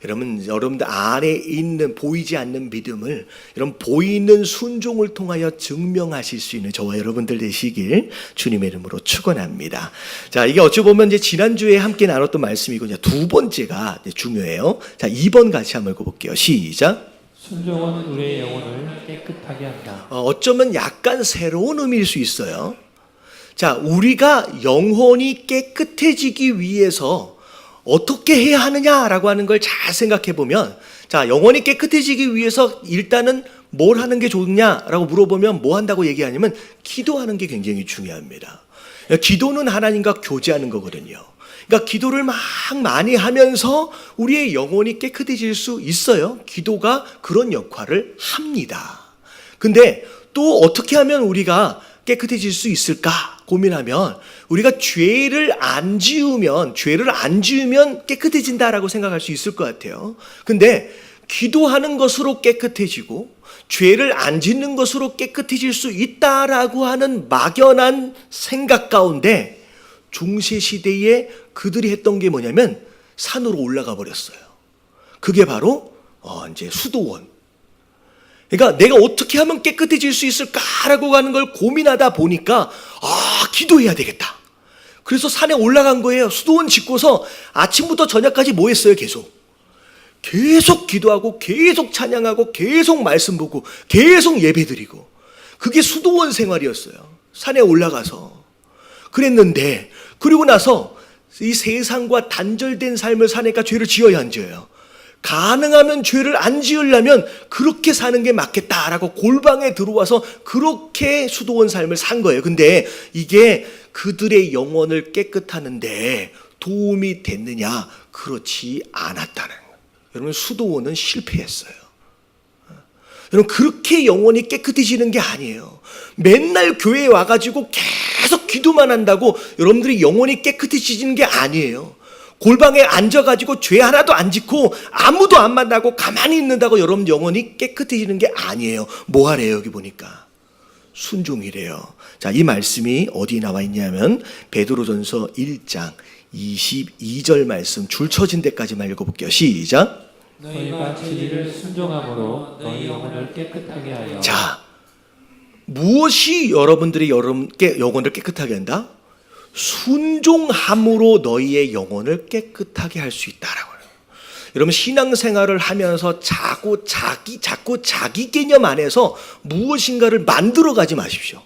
여러분들 안에 있는 보이지 않는 믿음을 여러분 보이는 순종을 통하여 증명하실 수 있는 저와 여러분들 되시길 주님의 이름으로 축원합니다. 자, 이게 어찌 보면 이제 지난주에 함께 나눴던 말씀이고 이제 2번째가 중요해요. 자, 2번 같이 한번 읽어볼게요. 시작. 순종은 우리의 영혼을 깨끗하게 한다. 어쩌면 약간 새로운 의미일 수 있어요. 자, 우리가 영혼이 깨끗해지기 위해서 어떻게 해야 하느냐라고 하는 걸 잘 생각해 보면, 자, 영혼이 깨끗해지기 위해서 일단은 뭘 하는 게 좋냐라고 물어보면 뭐 한다고 얘기하냐면 기도하는 게 굉장히 중요합니다. 기도는 하나님과 교제하는 거거든요. 그러니까 기도를 막 많이 하면서 우리의 영혼이 깨끗해질 수 있어요. 기도가 그런 역할을 합니다. 근데 또 어떻게 하면 우리가 깨끗해질 수 있을까 고민하면 우리가 죄를 안 지으면 깨끗해진다라고 생각할 수 있을 것 같아요. 근데 기도하는 것으로 깨끗해지고 죄를 안 짓는 것으로 깨끗해질 수 있다라고 하는 막연한 생각 가운데 중세 시대에 그들이 했던 게 뭐냐면 산으로 올라가 버렸어요. 그게 바로 이제 수도원. 그러니까 내가 어떻게 하면 깨끗해질 수 있을까라고 하는 걸 고민하다 보니까 기도해야 되겠다. 그래서 산에 올라간 거예요. 수도원 짓고서 아침부터 저녁까지 뭐 했어요? 계속 기도하고 계속 찬양하고 계속 말씀 보고 계속 예배드리고 그게 수도원 생활이었어요. 산에 올라가서 그랬는데 그리고 나서 이 세상과 단절된 삶을 사니까 죄를 지어야 안 지어요. 가능하면 죄를 안 지으려면 그렇게 사는 게 맞겠다라고 골방에 들어와서 그렇게 수도원 삶을 산 거예요. 근데 이게 그들의 영혼을 깨끗하는데 도움이 됐느냐? 그렇지 않았다는 거예요. 여러분 수도원은 실패했어요. 여러분 그렇게 영혼이 깨끗해지는 게 아니에요. 맨날 교회에 와가지고 계속 기도만 한다고 여러분들이 영혼이 깨끗해지는 게 아니에요. 골방에 앉아가지고 죄 하나도 안 짓고 아무도 안 만나고 가만히 있는다고 여러분 영혼이 깨끗해지는 게 아니에요. 뭐 하래요? 여기 보니까 순종이래요. 자, 이 말씀이 어디 나와 있냐면 베드로전서 1장 22절 말씀 줄 쳐진 데까지만 읽어볼게요. 시작. 너희가 진리를 순종함으로 너희 영혼을 깨끗하게 하여. 자, 무엇이 여러분들이 영혼을 깨끗하게 한다? 순종함으로 너희의 영혼을 깨끗하게 할 수 있다라고요. 여러분 신앙생활을 하면서 자꾸 자기 개념 안에서 무엇인가를 만들어 가지 마십시오.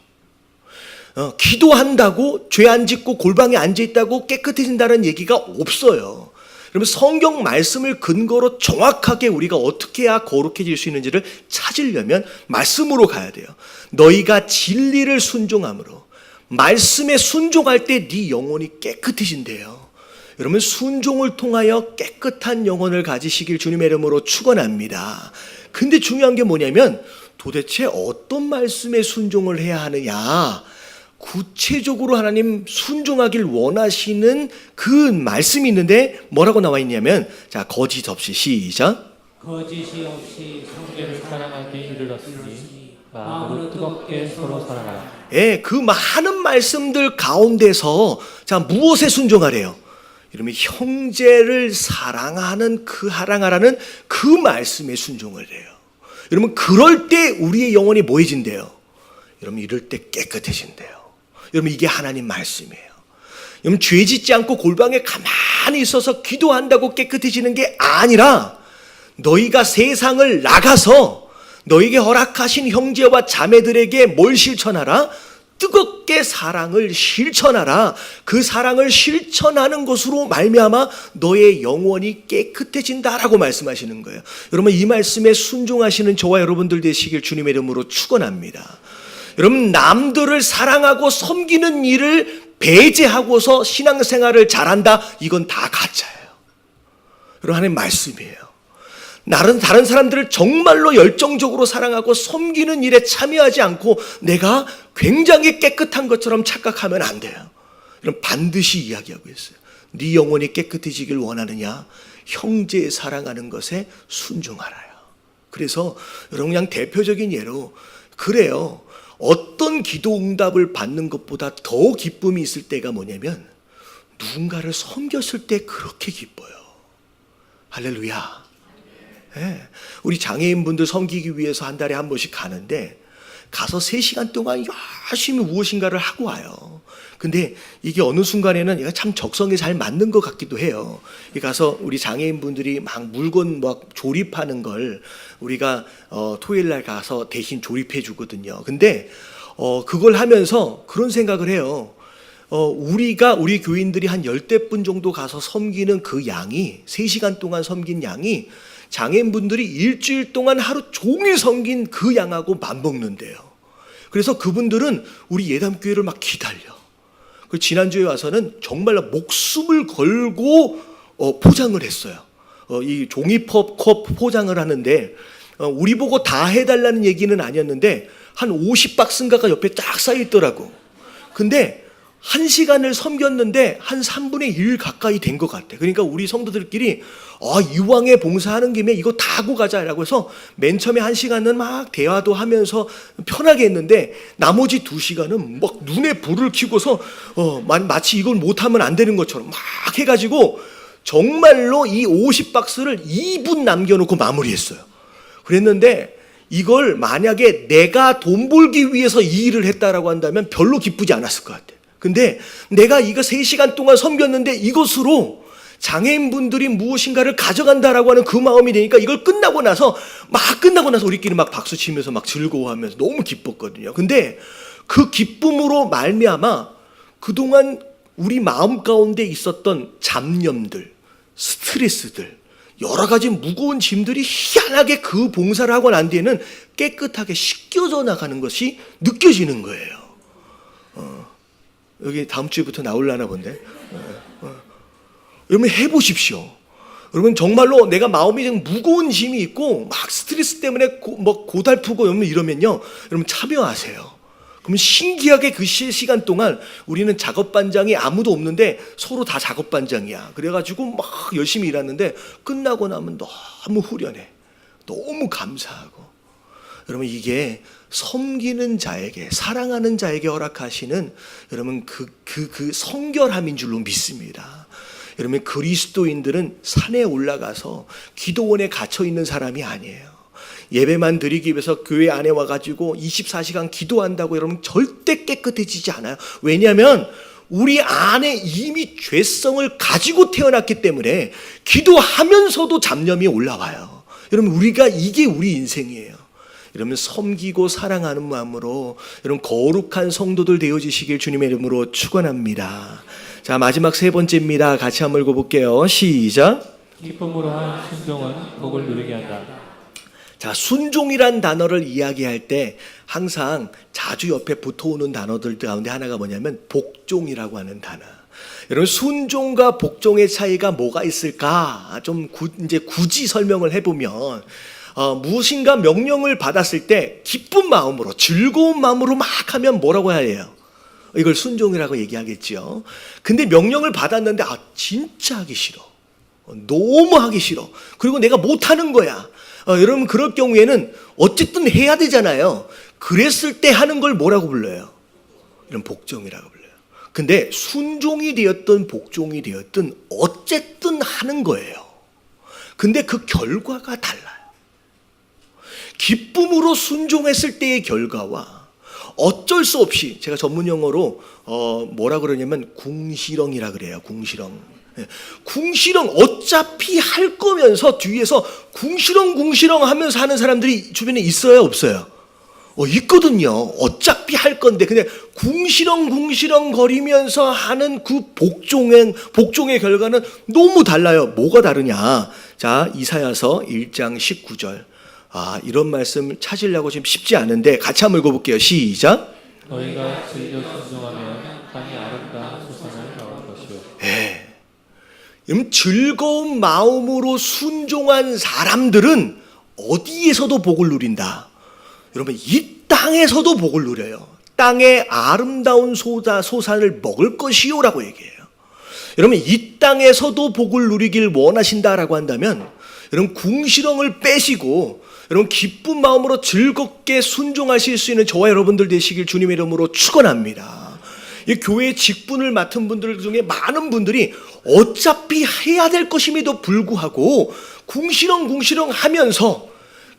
기도한다고 죄 안 짓고 골방에 앉아 있다고 깨끗해진다는 얘기가 없어요. 여러분 성경 말씀을 근거로 정확하게 우리가 어떻게 해야 거룩해질 수 있는지를 찾으려면 말씀으로 가야 돼요. 너희가 진리를 순종함으로 말씀에 순종할 때 네 영혼이 깨끗해진대요. 여러분 순종을 통하여 깨끗한 영혼을 가지시길 주님의 이름으로 축원합니다. 근데 중요한 게 뭐냐면 도대체 어떤 말씀에 순종을 해야 하느냐? 구체적으로 하나님 순종하길 원하시는 그 말씀이 있는데 뭐라고 나와 있냐면 자 거짓 없이 시작. 거짓이 없이 형제를 사랑하기 이르렀으니 마음으로 뜨겁게 서로 사랑하라. 예, 그 많은 말씀들 가운데서 자 무엇에 순종하래요? 이러면 형제를 사랑하는 하랑하라는 그 말씀에 순종을 해요. 여러분 그럴 때 우리의 영혼이 뭐해진대요? 여러분 이럴 때 깨끗해진대요. 여러분 이게 하나님 말씀이에요. 여러분 죄 짓지 않고 골방에 가만히 있어서 기도한다고 깨끗해지는 게 아니라 너희가 세상을 나가서 너에게 허락하신 형제와 자매들에게 뭘 실천하라? 뜨겁게 사랑을 실천하라. 그 사랑을 실천하는 것으로 말미암아 너의 영혼이 깨끗해진다라고 말씀하시는 거예요. 여러분 이 말씀에 순종하시는 저와 여러분들 되시길 주님의 이름으로 축원합니다. 여러분 남들을 사랑하고 섬기는 일을 배제하고서 신앙생활을 잘한다? 이건 다 가짜예요. 여러분 하나님 말씀이에요. 다른 사람들을 정말로 열정적으로 사랑하고 섬기는 일에 참여하지 않고 내가 굉장히 깨끗한 것처럼 착각하면 안 돼요. 여러분 반드시 이야기하고 있어요. 네 영혼이 깨끗해지길 원하느냐? 형제 사랑하는 것에 순종하라요. 그래서 여러분 그냥 대표적인 예로 그래요. 어떤 기도 응답을 받는 것보다 더 기쁨이 있을 때가 뭐냐면 누군가를 섬겼을 때 그렇게 기뻐요. 할렐루야. 네. 우리 장애인분들 섬기기 위해서 한 달에 한 번씩 가는데 가서 3시간 동안 열심히 무엇인가를 하고 와요. 근데 이게 어느 순간에는 얘가 참 적성에 잘 맞는 것 같기도 해요. 가서 우리 장애인분들이 막 물건 막 조립하는 걸 우리가 토요일 날 가서 대신 조립해 주거든요. 근데 그걸 하면서 그런 생각을 해요. 우리 교인들이 한 10대분 정도 가서 섬기는 그 양이 3시간 동안 섬긴 양이 장애인분들이 일주일 동안 하루 종일 섬긴 그 양하고 맞먹는데요. 그래서 그분들은 우리 예담교회를 막 기다려. 그 지난주에 와서는 정말로 목숨을 걸고 포장을 했어요. 이 종이컵 포장을 하는데 우리 보고 다 해달라는 얘기는 아니었는데 한 50박스인가가 옆에 딱 쌓여 있더라고. 근데 1시간을 섬겼는데 한 3분의 1 가까이 된 것 같아. 그러니까 우리 성도들끼리 이왕에 봉사하는 김에 이거 다 하고 가자라고 해서 맨 처음에 1시간은 막 대화도 하면서 편하게 했는데 나머지 2시간은 막 눈에 불을 켜고서 마치 이걸 못하면 안 되는 것처럼 막 해가지고 정말로 이 50박스를 2분 남겨놓고 마무리했어요. 그랬는데 이걸 만약에 내가 돈 벌기 위해서 이 일을 했다라고 한다면 별로 기쁘지 않았을 것 같아요. 근데 내가 이거 3시간 동안 섬겼는데 이것으로 장애인분들이 무엇인가를 가져간다라고 하는 그 마음이 되니까 이걸 끝나고 나서 우리끼리 막 박수 치면서 막 즐거워하면서 너무 기뻤거든요. 근데 그 기쁨으로 말미암아 그동안 우리 마음 가운데 있었던 잡념들, 스트레스들, 여러 가지 무거운 짐들이 희한하게 그 봉사를 하고 난 뒤에는 깨끗하게 씻겨져 나가는 것이 느껴지는 거예요. 여기 다음 주부터 나올라나 본데. 여러분 해보십시오. 여러분 정말로 내가 마음이 좀 무거운 짐이 있고 막 스트레스 때문에 고달프고 이러면요, 여러분 참여하세요. 그러면 신기하게 그 시간 동안 우리는 작업반장이 아무도 없는데 서로 다 작업반장이야. 그래가지고 막 열심히 일하는데 끝나고 나면 너무 후련해. 너무 감사하고. 여러분 이게 섬기는 자에게, 사랑하는 자에게 허락하시는 여러분 그 성결함인 줄로 믿습니다. 여러분 그리스도인들은 산에 올라가서 기도원에 갇혀 있는 사람이 아니에요. 예배만 드리기 위해서 교회 안에 와가지고 24시간 기도한다고 여러분 절대 깨끗해지지 않아요. 왜냐하면 우리 안에 이미 죄성을 가지고 태어났기 때문에 기도하면서도 잡념이 올라와요. 여러분 이게 우리 인생이에요. 여러분 섬기고 사랑하는 마음으로 여러분 거룩한 성도들 되어지시길 주님의 이름으로 축원합니다. 자, 마지막 3번째입니다. 같이 한번 읽어볼게요. 시작. 기쁨으로 한 순종은 복을 누리게 한다. 자, 순종이란 단어를 이야기할 때 항상 자주 옆에 붙어오는 단어들 가운데 하나가 뭐냐면 복종이라고 하는 단어. 여러분 순종과 복종의 차이가 뭐가 있을까? 좀 이제 굳이 설명을 해보면 무엇인가 명령을 받았을 때 기쁜 마음으로, 즐거운 마음으로 막 하면 뭐라고 해야 해요? 이걸 순종이라고 얘기하겠죠. 근데 명령을 받았는데 진짜 하기 싫어. 너무 하기 싫어. 그리고 내가 못하는 거야. 여러분 그럴 경우에는 어쨌든 해야 되잖아요. 그랬을 때 하는 걸 뭐라고 불러요? 이런 복종이라고 불러요. 근데 순종이 되었든 복종이 되었든 어쨌든 하는 거예요. 근데 그 결과가 달라요. 기쁨으로 순종했을 때의 결과와 어쩔 수 없이, 제가 전문 용어로 뭐라 그러냐면 궁시렁이라 그래요. 궁시렁. 궁시렁, 어차피 할 거면서 뒤에서 궁시렁 하면서 하는 사람들이 주변에 있어요, 없어요? 있거든요. 어차피 할 건데 근데 궁시렁 거리면서 하는 그 복종의 결과는 너무 달라요. 뭐가 다르냐? 자, 이사야서 1장 19절. 이런 말씀 찾으려고 지금 쉽지 않은데 같이 한번 읽어볼게요. 시작. 너희가 즐겨 순종하면 땅이 아름다운 소산을 얻을 것이요. 여러분 즐거운 마음으로 순종한 사람들은 어디에서도 복을 누린다. 여러분 이 땅에서도 복을 누려요. 땅의 아름다운 소산을 먹을 것이요라고 얘기해요. 여러분 이 땅에서도 복을 누리길 원하신다라고 한다면 여러분 궁시렁을 빼시고 여러분 기쁜 마음으로 즐겁게 순종하실 수 있는 저와 여러분들 되시길 주님의 이름으로 축원합니다. 이 교회 직분을 맡은 분들 중에 많은 분들이 어차피 해야 될 것임에도 불구하고 궁시렁 하면서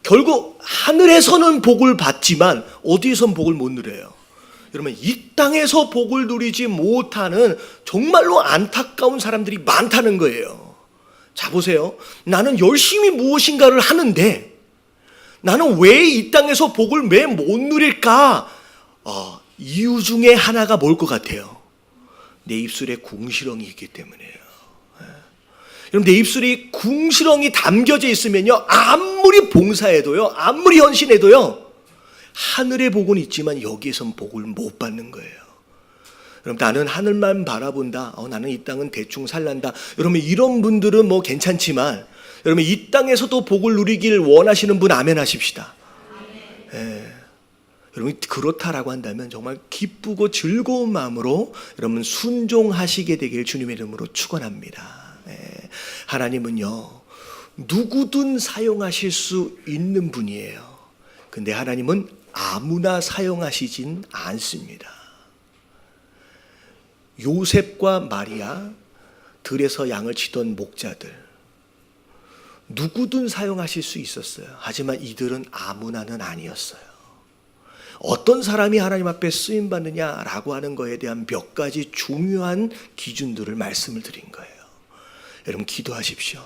결국 하늘에서는 복을 받지만 어디에선 복을 못 누려요. 여러분 이 땅에서 복을 누리지 못하는 정말로 안타까운 사람들이 많다는 거예요. 자 보세요. 나는 열심히 무엇인가를 하는데 나는 왜 이 땅에서 복을 왜 못 누릴까? 이유 중에 하나가 뭘 것 같아요? 내 입술에 궁시렁이 있기 때문이에요. 여러분 내 입술이 궁시렁이 담겨져 있으면요 아무리 봉사해도요 아무리 헌신해도요 하늘의 복은 있지만 여기에선 복을 못 받는 거예요. 여러분, 나는 하늘만 바라본다. 나는 이 땅은 대충 살란다. 여러분, 이런 분들은 뭐 괜찮지만, 여러분, 이 땅에서도 복을 누리길 원하시는 분 아멘 하십시다. 여러분, 그렇다라고 한다면 정말 기쁘고 즐거운 마음으로 여러분 순종하시게 되길 주님의 이름으로 축원합니다. 하나님은요, 누구든 사용하실 수 있는 분이에요. 근데 하나님은 아무나 사용하시진 않습니다. 요셉과 마리아, 들에서 양을 치던 목자들, 누구든 사용하실 수 있었어요. 하지만 이들은 아무나는 아니었어요. 어떤 사람이 하나님 앞에 쓰임받느냐라고 하는 거에 대한 몇 가지 중요한 기준들을 말씀을 드린 거예요. 여러분, 기도하십시오.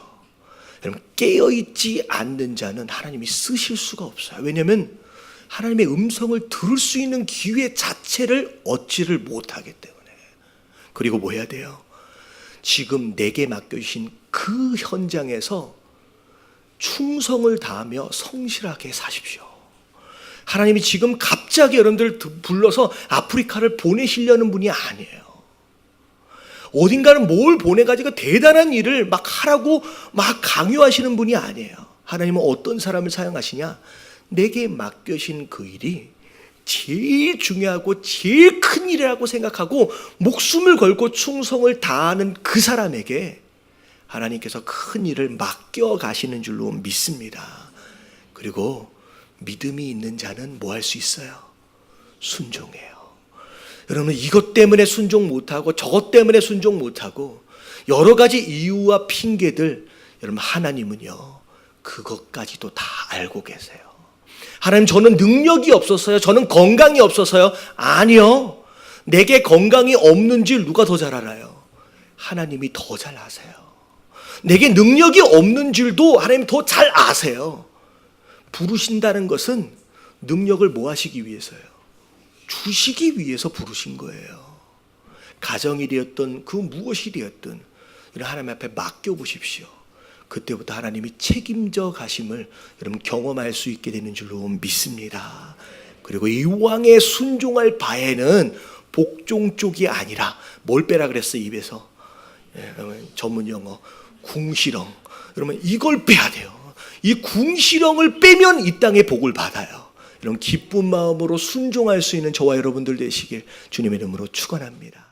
여러분, 깨어있지 않는 자는 하나님이 쓰실 수가 없어요. 왜냐하면 하나님의 음성을 들을 수 있는 기회 자체를 얻지를 못하기 때문에. 그리고 뭐 해야 돼요? 지금 내게 맡겨주신 그 현장에서 충성을 다하며 성실하게 사십시오. 하나님이 지금 갑자기 여러분들 불러서 아프리카를 보내시려는 분이 아니에요. 어딘가는 뭘 보내가지고 대단한 일을 막 하라고 막 강요하시는 분이 아니에요. 하나님은 어떤 사람을 사용하시냐? 내게 맡겨진 그 일이 제일 중요하고 제일 큰 일이라고 생각하고 목숨을 걸고 충성을 다하는 그 사람에게 하나님께서 큰 일을 맡겨가시는 줄로 믿습니다. 그리고 믿음이 있는 자는 뭐 할 수 있어요? 순종해요. 여러분, 이것 때문에 순종 못하고 저것 때문에 순종 못하고 여러 가지 이유와 핑계들, 여러분, 하나님은요 그것까지도 다 알고 계세요. 하나님, 저는 능력이 없어서요, 저는 건강이 없어서요. 아니요, 내게 건강이 없는 줄 누가 더 잘 알아요? 하나님이 더 잘 아세요. 내게 능력이 없는 줄도 하나님 더 잘 아세요. 부르신다는 것은 능력을 뭐 하시기 위해서요? 주시기 위해서 부르신 거예요. 가정일이었던 그 무엇이었든 하나님 앞에 맡겨보십시오. 그때부터 하나님이 책임져 가심을 여러분 경험할 수 있게 되는 줄로 믿습니다. 그리고 이 왕에 순종할 바에는 복종 쪽이 아니라 뭘 빼라 그랬어요? 입에서 전문 용어 궁시렁. 여러분, 이걸 빼야 돼요. 이 궁시렁을 빼면 이 땅에 복을 받아요. 이런 기쁜 마음으로 순종할 수 있는 저와 여러분들 되시길 주님의 이름으로 축원합니다.